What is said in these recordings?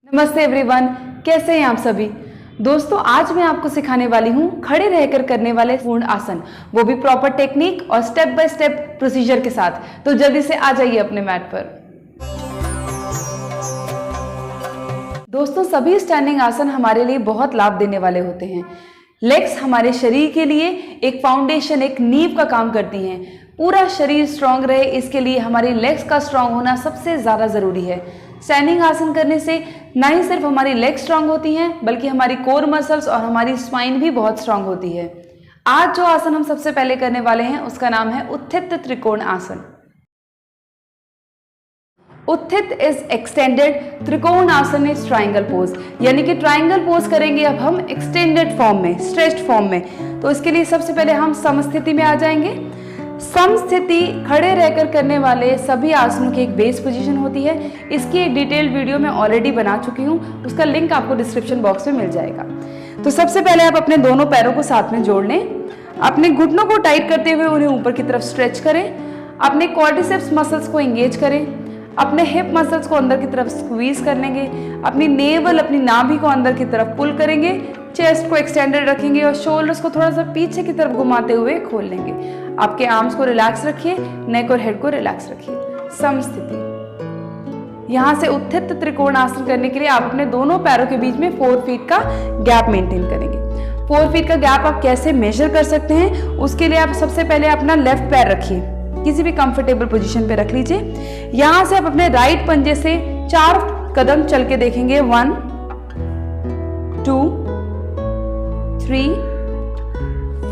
नमस्ते एवरीवन, कैसे हैं आप सभी दोस्तों। आज मैं आपको सिखाने वाली हूं खड़े रहकर करने वाले पूर्ण आसन, वो भी प्रॉपर टेक्निक और स्टेप बाय स्टेप प्रोसीजर के साथ। तो जल्दी से आ जाइए अपने मैट पर। दोस्तों, सभी स्टैंडिंग आसन हमारे लिए बहुत लाभ देने वाले होते हैं। लेग्स हमारे शरीर के लिए एक फाउंडेशन, एक नींव का काम करती हैं। पूरा शरीर स्ट्रांग रहे, इसके लिए हमारी लेग्स का स्ट्रांग होना सबसे ज़्यादा ज़रूरी है। स्टैंडिंग आसन करने से ना ही सिर्फ हमारी लेग स्ट्रांग होती हैं, बल्कि हमारी कोर मसल्स और हमारी स्पाइन भी बहुत स्ट्रांग होती है। आज जो आसन हम सबसे पहले करने वाले हैं उसका नाम है उत्थित त्रिकोण आसन। उत्थित इज एक्सटेंडेड, त्रिकोण आसन इज ट्राइंगल पोज, यानी कि ट्राइंगल पोज करेंगे अब हम एक्सटेंडेड फॉर्म में, स्ट्रेच्ड फॉर्म में। तो इसके लिए सबसे पहले हम समस्थिति में आ जाएंगे। समस्थिति खड़े रहकर करने वाले सभी आसनों की एक बेस पोजीशन होती है। इसकी एक डिटेल्ड वीडियो मैं ऑलरेडी बना चुकी हूँ, उसका लिंक आपको डिस्क्रिप्शन बॉक्स में मिल जाएगा। तो सबसे पहले आप अपने दोनों पैरों को साथ में जोड़ लें। अपने घुटनों को टाइट करते हुए उन्हें ऊपर की तरफ स्ट्रेच करें। अपने क्वाड्रिसेप्स मसल्स को एंगेज करें। अपने हिप मसल्स को अंदर की तरफ स्क्वीज कर लेंगे। अपनी नेवल, अपनी नाभि को अंदर की तरफ पुल करेंगे। चेस्ट को एक्सटेंडेड रखेंगे और शोल्डर्स को थोड़ा सा पीछे की तरफ घुमाते हुए खोल लेंगे। आपके आर्म्स को रिलैक्स रखिए, नेक और हेड को रिलैक्स रखिए। समस्थिति। यहां से उत्थित त्रिकोण आसन करने के लिए आप अपने दोनों पैरों के बीच में 4 फीट का गैप मेंटेन करेंगे। 4 फीट का गैप आप कैसे मेजर कर सकते हैं, उसके लिए आप सबसे पहले अपना लेफ्ट पैर रखिए, किसी भी कंफर्टेबल पोजीशन पे रख लीजिए। यहां से आप अपने राइट पंजे से 4 कदम चल के देखेंगे। 1 2 3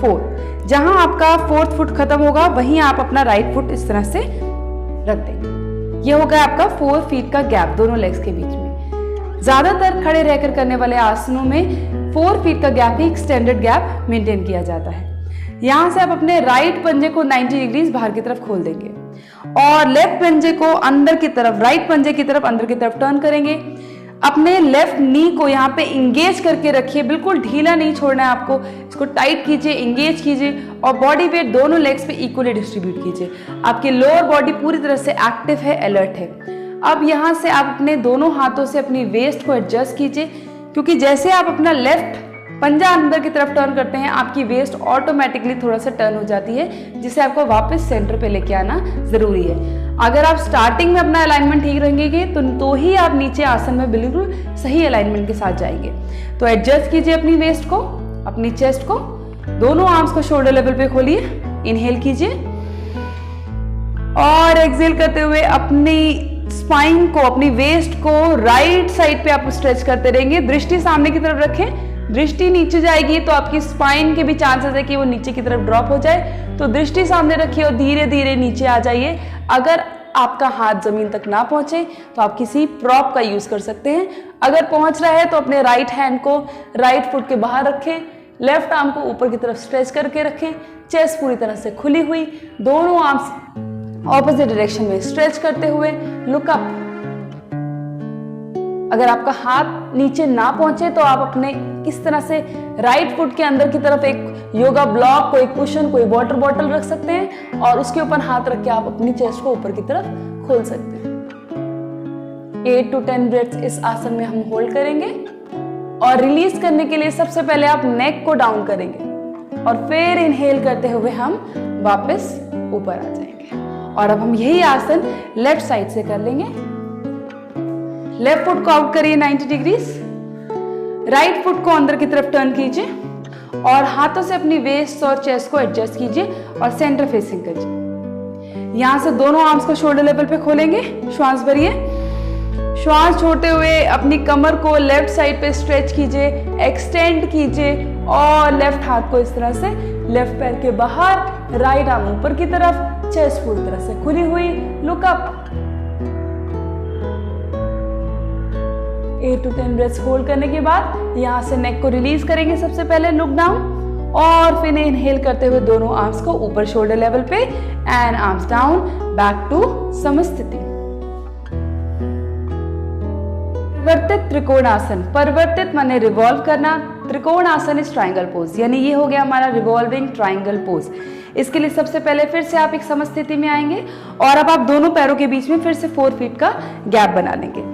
4। जहां आपका 4th फुट खत्म होगा वहीं आप अपना राइट फुट इस तरह से रख देंगे। ये हो गया आपका 4 फीट का गैप दोनों लेग्स के बीच में। ज्यादातर खड़े रहकर करने वाले आसनों में 4 फीट का गैप ही एक्सटेंडेड गैप मेंटेन किया जाता है। यहां से आप अपने राइट पंजे को 90 डिग्रीज बाहर की तरफ खोल देंगे और लेफ्ट पंजे को अंदर की तरफ, राइट पंजे की तरफ अंदर की तरफ टर्न करेंगे। अपने लेफ्ट नी को यहाँ पे इंगेज करके रखिए, बिल्कुल ढीला नहीं छोड़ना है आपको। इसको टाइट कीजिए, इंगेज कीजिए और बॉडी वेट दोनों लेग्स पे इक्वली डिस्ट्रीब्यूट कीजिए। आपकी लोअर बॉडी पूरी तरह से एक्टिव है, अलर्ट है। अब यहाँ से आप अपने दोनों हाथों से अपनी वेस्ट को एडजस्ट कीजिए, क्योंकि जैसे आप अपना लेफ्ट पंजा अंदर की तरफ टर्न करते हैं आपकी वेस्ट ऑटोमेटिकली थोड़ा सा टर्न हो जाती है, जिसे आपको वापस सेंटर पे लेके आना जरूरी है। अगर आप स्टार्टिंग में अपना अलाइनमेंट ठीक रखेंगे तो ही आप नीचे आसन में बिल्कुल सही अलाइनमेंट के साथ जाएंगे। तो एडजस्ट कीजिए अपनी वेस्ट को, अपनी चेस्ट को। दोनों आर्म्स को शोल्डर लेवल पे खोलिए, इनहेल कीजिए और एक्सहेल करते हुए अपनी स्पाइन को, अपनी वेस्ट को राइट साइड पे आप स्ट्रेच करते रहेंगे। दृष्टि सामने की तरफ रखें। दृष्टि नीचे जाएगी तो आपकी स्पाइन के भी चांसेस है कि वो नीचे की तरफ ड्रॉप हो जाए। तो दृष्टि सामने रखिए और धीरे धीरे नीचे आ जाइए। अगर आपका हाथ जमीन तक ना पहुंचे तो आप किसी प्रॉप का यूज कर सकते हैं। अगर पहुंच रहा है तो अपने राइट हैंड को राइट फुट के बाहर रखें, लेफ्ट आर्म को ऊपर की तरफ स्ट्रेच करके रखें। चेस्ट पूरी तरह से खुली हुई, दोनों आर्म्स ऑपोजिट डायरेक्शन में स्ट्रेच करते हुए लुक अप। अगर आपका हाथ नीचे ना पहुंचे तो आप अपने किस तरह से राइट फुट के अंदर की तरफ एक योगा ब्लॉक, कोई कुशन, कोई वाटर बॉटल रख सकते हैं और उसके ऊपर हाथ रख के आप अपनी चेस्ट को ऊपर की तरफ खोल सकते हैं। 8 to 10 ब्रेथ्स इस आसन में हम होल्ड करेंगे और रिलीज करने के लिए सबसे पहले आप नेक को डाउन करेंगे और फिर इनहेल करते हुए हम वापस ऊपर आ जाएंगे। और अब हम यही आसन लेफ्ट साइड से कर लेंगे। लेफ्ट फुट को आउट करिए 90 डिग्रीज, राइट फुट को अंदर की तरफ टर्न कीजिए और हाथों से अपनी वेस्ट और चेस्ट को एडजस्ट कीजिए और सेंटर फेसिंग करिए। यहां से दोनों आर्म्स को शोल्डर लेवल पे खोलेंगे। श्वास भरिए। श्वास छोड़ते हुए अपनी कमर को लेफ्ट साइड पे स्ट्रेच कीजिए, एक्सटेंड कीजिए और लेफ्ट हाथ को इस तरह से लेफ्ट पैर के बाहर, राइट आर्म ऊपर की तरफ, चेस्ट पूरी तरह से खुली हुई, look up. 8 to 10 breaths hold करने के बाद यहां से नेक को रिलीज करेंगे। सबसे पहले लुक डाउन और फिर इनहेल करते हुए दोनों आर्म्स को ऊपर शोल्डर लेवल पे and arms down, back to समस्थिति। परिवर्तित त्रिकोण आसन। परिवर्तित माने रिवॉल्व करना, त्रिकोण आसन इज ट्राइंगल पोज, यानी ये हो गया हमारा रिवॉल्विंग ट्राइंगल पोज। इसके लिए सबसे पहले फिर से आप एक समस्थिति में आएंगे और अब आप दोनों पैरों के बीच में फिर से 4 फीट का गैप बना लेंगे।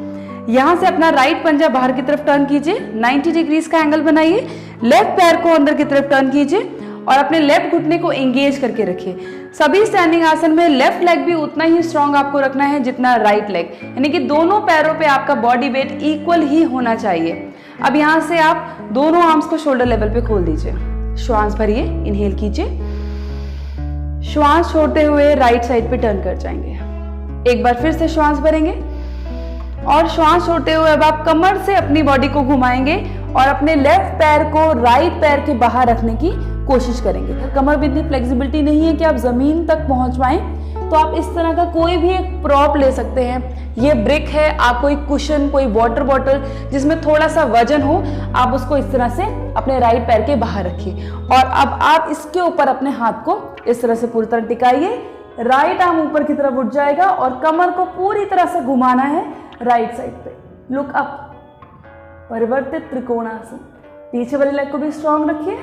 यहाँ से अपना राइट पंजा बाहर की तरफ टर्न कीजिए, 90 डिग्रीज का एंगल बनाइए। लेफ्ट पैर को अंदर की तरफ टर्न कीजिए और अपने लेफ्ट घुटने को एंगेज करके रखिए। सभी स्टैंडिंग आसन में लेफ्ट लेग भी उतना ही स्ट्रांग आपको रखना है जितना राइट लेग, यानी कि दोनों पैरों पे आपका बॉडी वेट इक्वल ही होना चाहिए। अब यहाँ से आप दोनों आर्म्स को शोल्डर लेवल पे खोल दीजिए। श्वास भरिए, इनहेल कीजिए, श्वास छोड़ते हुए राइट साइड पे टर्न कर जाएंगे। एक बार फिर से श्वास भरेंगे और श्वास छोड़ते हुए अब आप कमर से अपनी बॉडी को घुमाएंगे और अपने लेफ्ट पैर को राइट पैर के बाहर रखने की कोशिश करेंगे। कमर में इतनी फ्लेक्सिबिलिटी नहीं है कि आप जमीन तक पहुंच पाएं, तो आप इस तरह का कोई भी एक प्रॉप ले सकते हैं। ये ब्रिक है, आप कोई कुशन, कोई वाटर बॉटल जिसमें थोड़ा सा वजन हो, आप उसको इस तरह से अपने राइट पैर के बाहर रखिए और अब आप इसके ऊपर अपने हाथ को इस तरह से पूरी तरह टिकाइए। राइट आर्म ऊपर की तरफ उठ जाएगा और कमर को पूरी तरह से घुमाना है राइट साइड पे। लुक अप, परिवर्तित त्रिकोणासन। पीछे वाली लेग को भी स्ट्रांग रखिए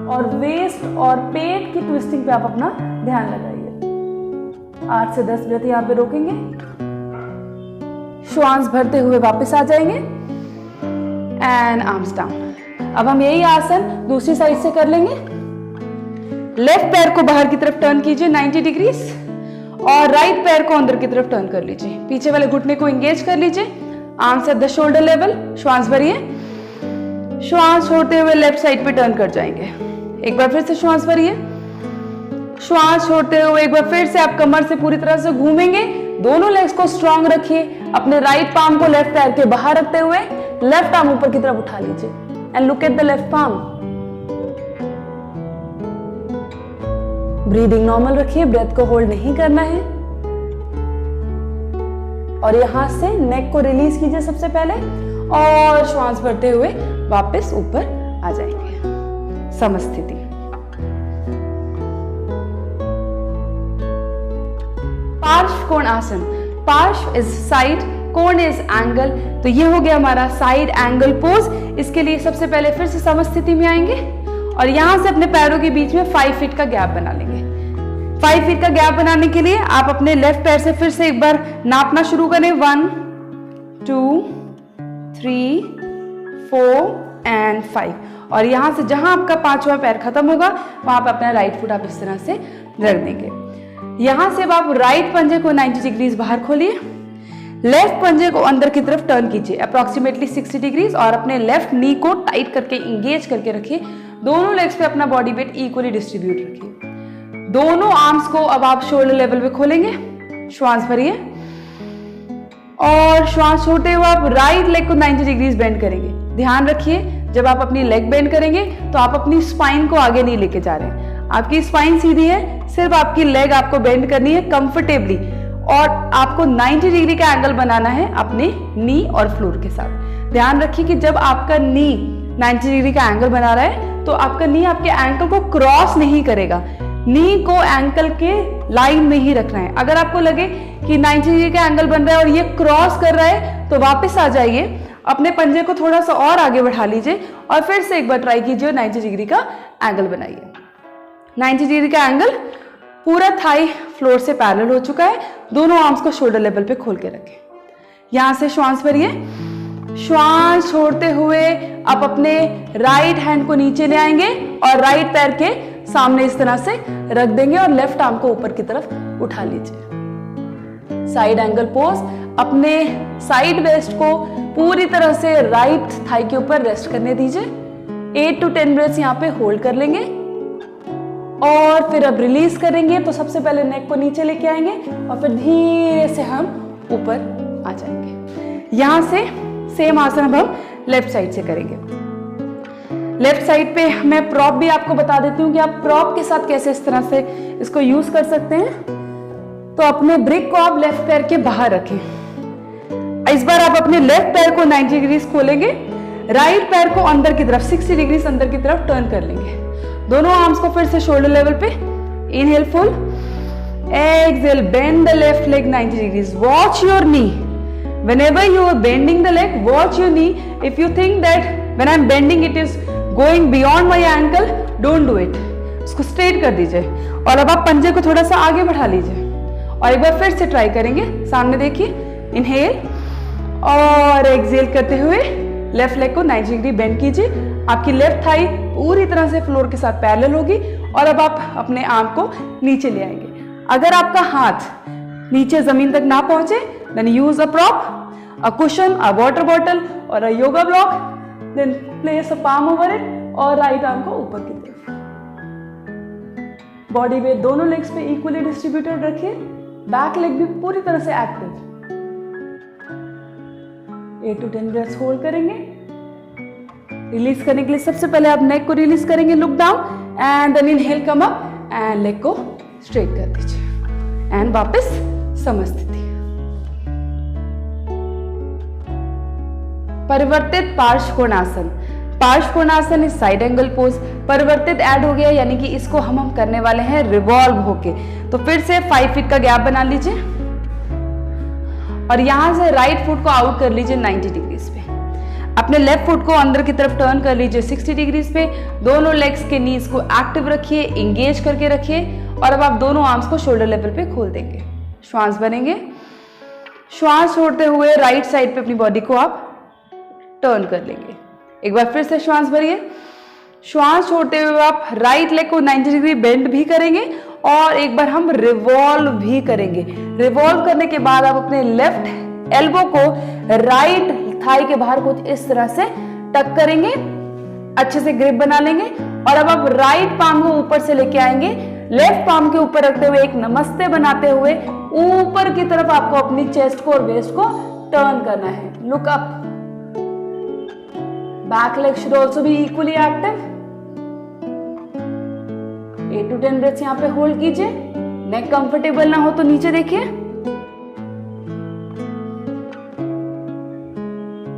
और वेस्ट और पेट की ट्विस्टिंग पे आप अपना ध्यान लगाइए। 8 से 10 ब्रेथ यहाँ पे रोकेंगे, श्वास भरते हुए वापस आ जाएंगे एंड आर्म्स डाउन। अब हम यही आसन दूसरी साइड से कर लेंगे। लेफ्ट पैर को बाहर की तरफ टर्न कीजिए 90 डिग्रीज और राइट पैर को अंदर की तरफ टर्न कर लीजिए। पीछे वाले घुटने को एंगेज कर लीजिए, arms at the shoulder level. श्वास भरिए, श्वास छोड़ते हुए लेफ्ट साइड पे टर्न कर जाएंगे। एक बार फिर से श्वास भरिए, श्वास छोड़ते हुए एक बार फिर से आप कमर से पूरी तरह से घूमेंगे। दोनों लेग्स को स्ट्रांग रखिए, अपने राइट पाम को लेफ्ट पैर के बाहर रखते हुए लेफ्ट आर्म ऊपर की तरफ उठा लीजिए and look at the left palm. Breathing normal रखिए, ब्रेथ को होल्ड नहीं करना है और यहां से नेक को रिलीज कीजिए सबसे पहले और श्वास भरते हुए वापस ऊपर आ जाएंगे। समस्थिति। पार्श्व कोण आसन। पार्श्व इज साइड, कोण इज एंगल। तो ये हो गया हमारा साइड एंगल पोज। इसके लिए सबसे पहले फिर से समस्थिति में आएंगे और यहां से अपने पैरों के बीच में 5 फीट का गैप बना लेंगे। 5 फीट का गैप बनाने के लिए आप अपने लेफ्ट पैर से फिर से एक बार नापना शुरू करें। 1 2 3 4 एंड 5 और यहां से जहां आपका 5वां पैर खत्म होगा वहां पे अपना राइट फुट आप इस तरह से रख देंगे। यहां से अब आप राइट पंजे को 90 डिग्रीज बाहर खोलिए, लेफ्ट पंजे को अंदर की तरफ टर्न कीजिए अप्रोक्सीमेटली 60 डिग्रीज और अपने लेफ्ट नी को टाइट करके इंगेज करके रखिए। दोनों लेग्स पे अपना बॉडी वेट इक्वली डिस्ट्रीब्यूट रखिए। दोनों आर्म्स को अब आप शोल्डर लेवल पे खोलेंगे। श्वास भरिए और श्वास छोड़ते हुए आप राइट लेग को 90 डिग्रीज बेंड करेंगे। ध्यान रखिए जब आप अपनी लेग बेंड करेंगे तो आप अपनी स्पाइन को आगे नहीं लेके जा रहे हैं। आपकी स्पाइन सीधी है, सिर्फ आपकी लेग आपको बेंड करनी है कंफर्टेबली और आपको 90 डिग्री का एंगल बनाना है अपने नी और फ्लोर के साथ। ध्यान रखिए कि जब आपका नी 90 डिग्री का एंगल बना रहा है तो आपका नी आपके एंकल को क्रॉस नहीं करेगा। नी को एंकल के लाइन में ही रखना है। अगर आपको लगे कि 90 डिग्री का एंगल बन रहा है और ये क्रॉस कर रहा है तो वापस आ जाइए, अपने पंजे को थोड़ा सा और आगे बढ़ा लीजिए और फिर से एक बार ट्राई कीजिए 90 डिग्री का एंगल बनाइए। 90 डिग्री का एंगल, पूरा थाई फ्लोर से पैरेलल हो चुका है। दोनों आर्म्स को शोल्डर लेवल पे खोल के रखें। यहां से श्वास भरिए, श्वास छोड़ते हुए आप अपने राइट हैंड को नीचे ले आएंगे और राइट पैर के सामने इस तरह से रख देंगे और लेफ्ट आर्म को ऊपर की तरफ उठा लीजिए। Side angle pose. अपने साइड वेस्ट को पूरी तरह से राइट थाई के ऊपर रेस्ट करने दीजिए। 8 to 10 ब्रेथ्स यहाँ पे होल्ड कर लेंगे और फिर अब रिलीज करेंगे। तो सबसे पहले नेक को नीचे लेके आएंगे और फिर धीरे से हम ऊपर आ जाएंगे। यहां से सेम आसन अब हम लेफ्ट साइड से करेंगे। लेफ्ट साइड पे मैं प्रॉप भी आपको बता देती हूँ कि आप प्रॉप के साथ कैसे इस तरह से इसको यूज कर सकते हैं। तो अपने ब्रिक को आप लेफ्ट पैर के बाहर रखें। इस बार आप अपने लेफ्ट पैर को 90 डिग्रीज खोलेंगे, राइट पैर को अंदर की तरफ 60 डिग्रीज अंदर की तरफ टर्न कर लेंगे। दोनों आर्म्स को फिर से शोल्डर लेवल पे। Inhale full, exhale, bend the left leg 90 degrees. Watch your knee. Whenever you are bending the leg, watch your knee. If you think that when I am bending it is going beyond my ankle, don't do it. उसको straight कर दीजिए और अब आप पंजे को थोड़ा सा आगे बढ़ा लीजिए और एक बार फिर से ट्राई करेंगे। सामने देखिए, इनहेल, और एक्सेल करते हुए लेफ्ट लेग को 90 डिग्री बेंड कीजिए। आपकी लेफ्ट थाई पूरी तरह से फ्लोर के साथ पैरेलल होगी और अब आप अपने आर्म को नीचे ले आएंगे। अगर आपका हाथ नीचे जमीन तक ना पहुंचे, then use a prop, a cushion, a water bottle और a yoga block, then place a palm over it और राइट आर्म को ऊपर की तरफ। बॉडी वेट दोनों लेग्स पे इक्वली डिस्ट्रीब्यूटेड रखिए। बैक लेग भी पूरी तरह से एक्टिव। 8 to 10 ब्रेथ्स होल्ड करेंगे। रिलीज करने के लिए सबसे पहले आप नेक को रिलीज करेंगे, look down and then inhale come up and leg को स्ट्रेट कर दीजिए एंड वापस समस्थिति। परिवर्तित पार्श्व कोणासन। पार्श्व कोणासन इज साइड एंगल पोज। परिवर्तित ऐड हो गया, यानी कि इसको हम करने वाले हैं रिवॉल्व होके। तो फिर से 5 फीट का गैप बना लीजिए और यहां से राइट फुट को आउट कर लीजिए 90 डिग्रीज पे। अपने लेफ्ट फुट को अंदर की तरफ टर्न कर लीजिए 60 डिग्रीज पे। दोनों लेग्स के नीज को एक्टिव रखिए, एंगेज करके रखिए और अब आप दोनों आर्म्स को शोल्डर लेवल पे खोल देंगे। श्वास भरेंगे। श्वास छोड़ते हुए राइट साइड पे अपनी बॉडी को आप टर्न कर लेंगे। एक बार फिर से श्वास भरिए। श्वास छोड़ते हुए आप राइट लेग को 90 डिग्री बेंड भी करेंगे और एक बार हम रिवॉल्व भी करेंगे। रिवॉल्व करने के बाद आप अपने लेफ्ट एल्बो को राइट थाई के बाहर कुछ इस तरह से टक करेंगे, अच्छे से ग्रिप बना लेंगे और अब आप राइट पाम को ऊपर से लेके आएंगे। लेफ्ट पाम के ऊपर रखते हुए एक नमस्ते बनाते हुए ऊपर की तरफ आपको अपनी चेस्ट को और वेस्ट को टर्न करना है। Look up. Back leg should also be equally active. 8 to 10 breaths यहाँ पे होल्ड कीजिए। नेक कंफर्टेबल ना हो तो नीचे देखिए।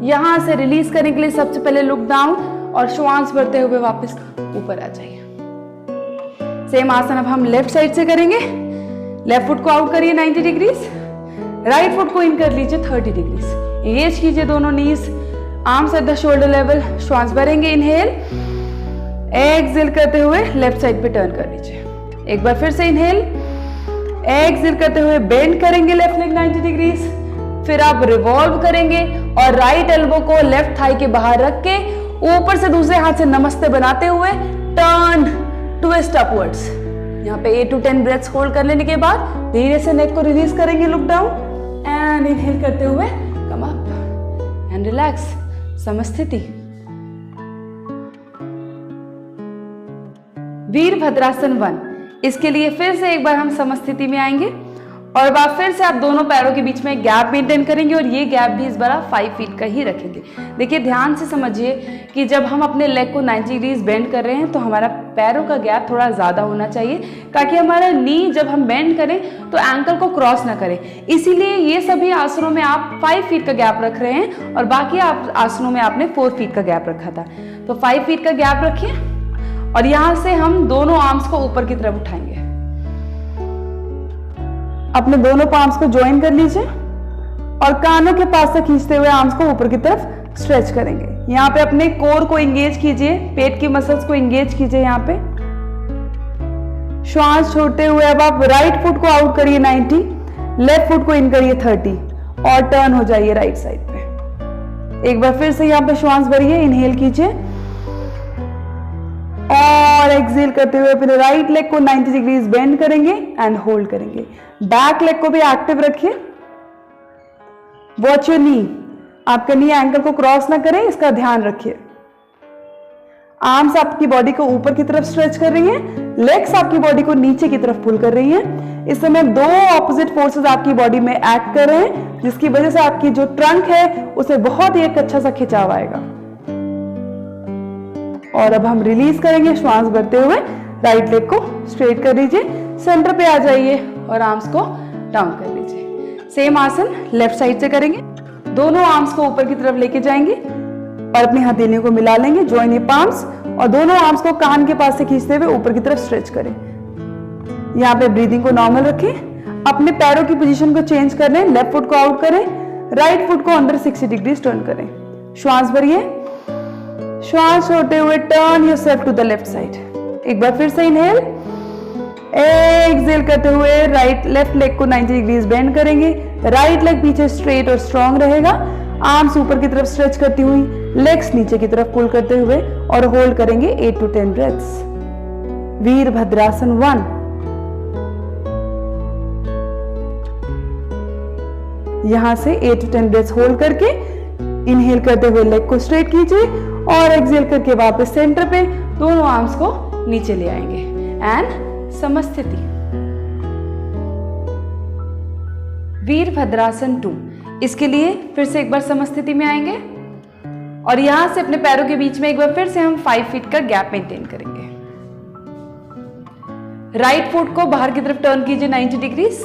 यहां से रिलीज करने के लिए सबसे पहले लुक डाउन और श्वास भरते हुए वापस ऊपर आ जाइए। सेम आसन अब हम लेफ्ट साइड से करेंगे। लेफ्ट फुट को आउट करिए 90 डिग्रीज, राइट फुट को इन कर लीजिए 30 डिग्रीज। एंगेज कीजिए दोनों knees, arms at the shoulder level. श्वास भरेंगे, इनहेल, एक्सहेल करते हुए लेफ्ट साइड पे टर्न कर लीजिए। एक बार फिर से इनहेल, एक्सहेल करते हुए बेंड करेंगे लेफ्ट लेग 90 डिग्रीज। फिर आप रिवॉल्व करेंगे और राइट एल्बो को लेफ्ट थाई के बाहर रख के ऊपर से दूसरे हाथ से नमस्ते बनाते हुए टर्न, ट्विस्ट अपवर्ड्स। यहाँ पे 8 to 10 ब्रेथ्स होल्ड कर लेने के बाद धीरे से नेक को रिलीज करेंगे, लुक डाउन एंड इनहेल करते हुए कम अप एंड रिलैक्स, समस्थिति। वीरभद्रासन 1। इसके लिए फिर से एक बार हम समस्थिति में आएंगे और अब फिर से आप दोनों पैरों के बीच में गैप मेंटेन करेंगे और ये गैप भी इस बार 5 फीट का ही रखेंगे। देखिए ध्यान से समझिए कि जब हम अपने लेग को 90 डिग्रीज बेंड कर रहे हैं तो हमारा पैरों का गैप थोड़ा ज़्यादा होना चाहिए ताकि हमारा नी जब हम बेंड करें तो एंकल को क्रॉस ना करें। इसीलिए ये सभी आसनों में आप 5 फीट का गैप रख रहे हैं और बाकी आसनों में आपने 4 फीट का गैप रखा था। तो 5 फीट का गैप रखिए और यहाँ से हम दोनों आर्म्स को ऊपर की तरफ उठाएंगे। अपने दोनों पाम्स को ज्वाइन कर लीजिए और कानों के पास से खींचते हुए आर्म्स को ऊपर की तरफ स्ट्रेच करेंगे। यहाँ पे अपने कोर को एंगेज कीजिए, पेट की मसल्स को एंगेज कीजिए। यहाँ पे श्वास छोड़ते हुए अब आप राइट फुट को आउट करिए 90, लेफ्ट फुट को इन करिए 30 और टर्न हो जाइए राइट साइड पे। एक बार फिर से यहाँ पे श्वास भरिए, इनहेल कीजिए और एक्सहेल करते हुए अपने राइट लेग को 90 डिग्रीज बेंड करेंगे एंड होल्ड करेंगे। बैक लेग को भी एक्टिव रखिए। वॉच योर नी, आपका नी एंकल को क्रॉस ना करे, इसका ध्यान रखिए। आर्म्स आपकी बॉडी को ऊपर की तरफ स्ट्रेच कर रही हैं, लेग्स आपकी बॉडी को नीचे की तरफ पुल कर रही हैं। इस समय दो ऑपोजिट फोर्सेस आपकी बॉडी में एक्ट कर रहे हैं जिसकी वजह से आपकी जो ट्रंक है उसे बहुत ही एक अच्छा सा खिंचाव आएगा। और अब हम रिलीज करेंगे श्वास भरते हुए। राइट लेग को स्ट्रेट कर लीजिए, सेंटर पे आ जाइए और आर्म्स को डाउन कर लीजिए। सेम आसन लेफ्ट साइड से करेंगे। दोनों आर्म्स को ऊपर की तरफ लेके जाएंगे और अपनी हथेलियों को मिला लेंगे, जॉइन योर पाम्स और दोनों आर्म्स को कान के पास से खींचते हुए ऊपर की तरफ स्ट्रेच करें। यहाँ पे ब्रीदिंग को नॉर्मल रखें। अपने पैरों की पोजीशन को चेंज कर लें, लेफ्ट फुट को आउट करें, राइट फुट को अंदर 60 डिग्री टर्न करें। श्वास भरिए, श्वास छोड़ते हुए turn yourself to the left side. एक बार फिर से इनहेल, एक्सहेल करते हुए लेफ्ट लेग को 90 डिग्रीज बेंड करेंगे। राइट लेग पीछे स्ट्रेट और स्ट्रांग रहेगा। आर्म्स ऊपर की तरफ स्ट्रेच करती हुई, लेग्स नीचे की तरफ पुल करते हुए और होल्ड करेंगे 8 to 10 ब्रेथ्स। वीरभद्रासन 1। यहां से 8 to 10 ब्रेथ्स होल्ड करके इनहेल करते हुए लेग को स्ट्रेट कीजिए और एक्सहेल करके वापस सेंटर पे दोनों आर्म्स को नीचे ले आएंगे एंड समस्थिति। वीरभद्रासन 2। इसके लिए फिर से एक बार समस्थिति में आएंगे और यहां से अपने पैरों के बीच में एक बार फिर से हम 5 फीट का गैप मेंटेन करेंगे। राइट फुट को बाहर की तरफ टर्न कीजिए 90 डिग्रीज,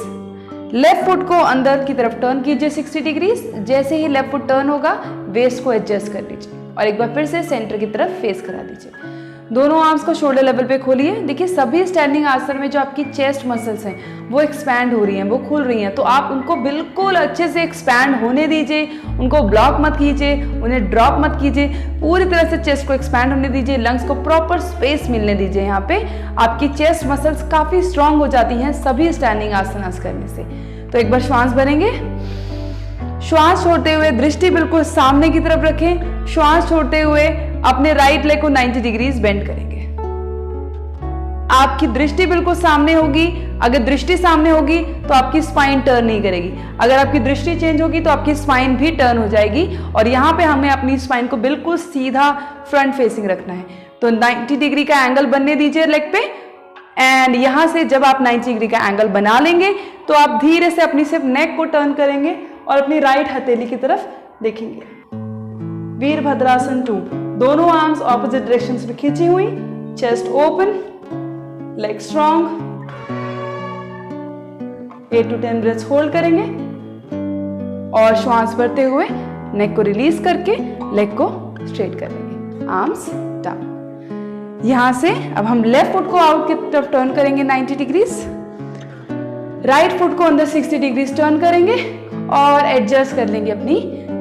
लेफ्ट फुट को अंदर की तरफ टर्न कीजिए 60 डिग्रीज। जैसे ही लेफ्ट फुट टर्न होगा वेस्ट को एडजस्ट कर लीजिए और एक बार फिर से सेंटर की तरफ फेस करा दीजिए। दोनों आर्म्स को शोल्डर लेवल पे खोलिए। देखिए सभी स्टैंडिंग आसन में जो आपकी चेस्ट मसल्स हैं वो एक्सपैंड हो रही हैं, वो खुल रही हैं, तो आप उनको बिल्कुल अच्छे से एक्सपैंड होने दीजिए, उनको ब्लॉक मत कीजिए, उन्हें ड्रॉप मत कीजिए, पूरी तरह से चेस्ट को एक्सपैंड होने दीजिए, लंग्स को प्रॉपर स्पेस मिलने दीजिए। यहाँ पे आपकी चेस्ट मसल्स काफी स्ट्रांग हो जाती हैं सभी स्टैंडिंग आसन करने से। तो एक बार श्वास भरेंगे, श्वास छोड़ते हुए दृष्टि बिल्कुल सामने की तरफ रखें। श्वास छोड़ते हुए अपने राइट लेग को 90 डिग्रीज बेंड करेंगे। आपकी दृष्टि बिल्कुल सामने होगी। अगर दृष्टि सामने होगी तो आपकी स्पाइन टर्न नहीं करेगी, अगर आपकी दृष्टि चेंज होगी तो आपकी स्पाइन भी टर्न हो जाएगी। और यहाँ पे हमें अपनी स्पाइन को बिल्कुल सीधा फ्रंट फेसिंग रखना है। तो 90 डिग्री का एंगल बनने दीजिए लेग पे एंड यहां से जब आप 90 डिग्री का एंगल बना लेंगे तो आप धीरे से अपनी सिर्फ नेक को टर्न करेंगे और अपनी राइट हथेली की तरफ देखेंगे। वीरभद्रासन 2। दोनों आर्म्स ऑपोजिट डायरेक्शंस में खींची हुई, chest open, leg strong. 8 to 10 breaths hold करेंगे और श्वास भरते हुए नेक को रिलीज करके लेग को स्ट्रेट कर लेंगे, आर्म्स डाउन। यहां से अब हम लेफ्ट फुट को आउट की तरफ टर्न करेंगे 90 डिग्रीज, राइट फुट को अंदर 60 डिग्रीज टर्न करेंगे और एडजस्ट कर लेंगे अपनी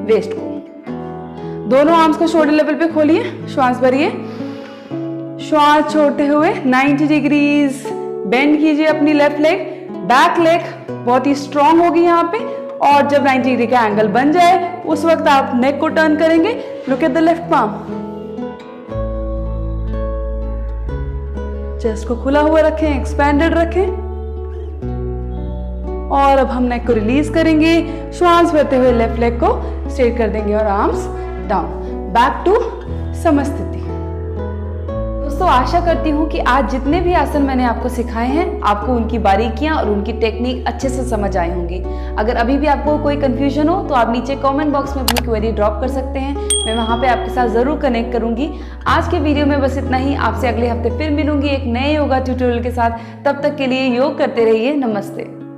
वेस्ट को। दोनों आर्म्स को शोल्डर लेवल पे खोलिए, श्वास भरिए, श्वास छोड़ते हुए 90 डिग्रीज बेंड कीजिए अपनी लेफ्ट लेग, बैक लेग बहुत ही स्ट्रांग होगी यहाँ पे। और जब 90 डिग्री का एंगल बन जाए उस वक्त आप नेक को टर्न करेंगे। Look at the left palm, chest को खुला हुआ रखें, एक्सपैंडेड रखें और अब हम नेक को रिलीज करेंगे। श्वास भरते हुए लेफ्ट लेग को स्ट्रेट कर देंगे और आर्म्स डाउन, बैक टू समस्थिति। दोस्तों आशा करती हूँ कि आज जितने भी आसन मैंने आपको सिखाए हैं आपको उनकी बारीकियां और उनकी टेक्निक अच्छे से समझ आई होंगी। अगर अभी भी आपको कोई कंफ्यूजन हो तो आप नीचे कमेंट बॉक्स में अपनी क्वेरी ड्रॉप कर सकते हैं, मैं वहां पे आपके साथ जरूर कनेक्ट करूंगी। आज के वीडियो में बस इतना ही, आपसे अगले हफ्ते फिर मिलूंगी एक नए योगा ट्यूटोरियल के साथ। तब तक के लिए योग करते रहिए। नमस्ते।